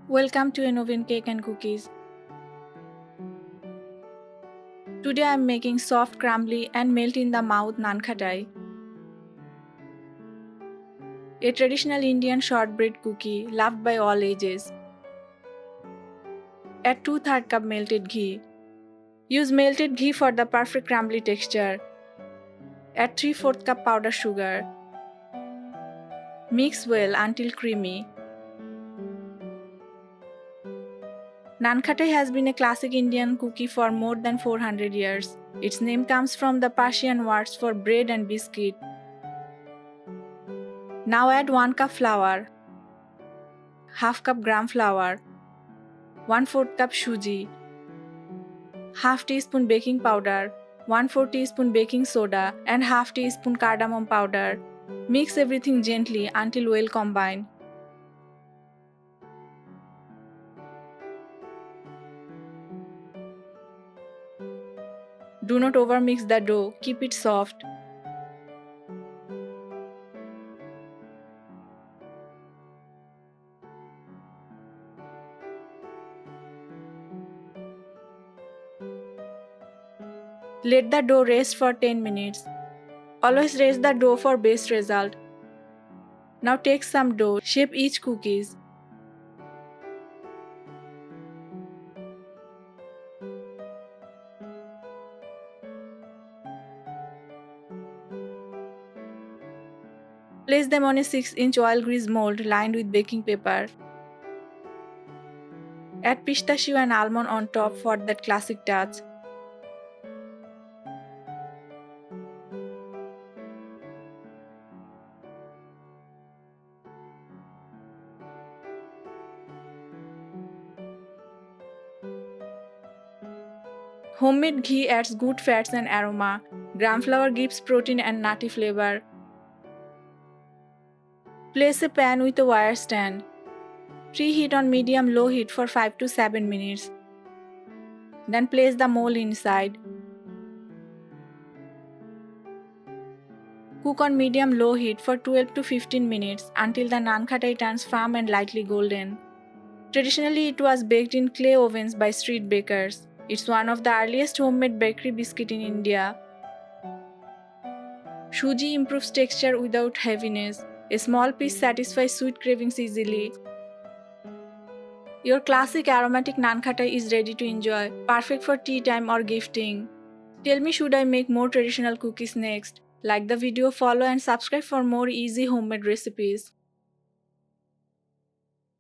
Welcome to Indian Cake and Cookies. Today I am making soft, crumbly and melt in the mouth nankhatai, a traditional Indian shortbread cookie loved by all ages. Add 2/3 cup melted ghee. Use melted ghee for the perfect crumbly texture. Add 3/4 cup powdered sugar. Mix well until creamy. Nankhatai has been a classic Indian cookie for more than 400 years. Its name comes from the Persian words for bread and biscuit. Now add 1 cup flour, half cup gram flour, 1/4 cup suji, half teaspoon baking powder, 1/4 teaspoon baking soda and half teaspoon cardamom powder. Mix everything gently until well combined. Do not overmix the dough, keep it soft. Let the dough rest for 10 minutes. Always rest the dough for best result. Now take some dough, shape each cookies. Place them on a 6-inch oil grease mold lined with baking paper. Add pistachio and almond on top for that classic touch. Homemade ghee adds good fats and aroma. Gram flour gives protein and nutty flavor. Place a pan with a wire stand. Preheat on medium-low heat for 5 to 7 minutes. Then place the mold inside. Cook on medium-low heat for 12 to 15 minutes until the nankhatai turns firm and lightly golden. Traditionally, it was baked in clay ovens by street bakers. It's one of the earliest homemade bakery biscuit in India. Suji improves texture without heaviness. A small piece satisfies sweet cravings easily. Your classic aromatic nankhatai is ready to enjoy, perfect for tea time or gifting. Tell me, should I make more traditional cookies next? Like the video, follow and subscribe for more easy homemade recipes.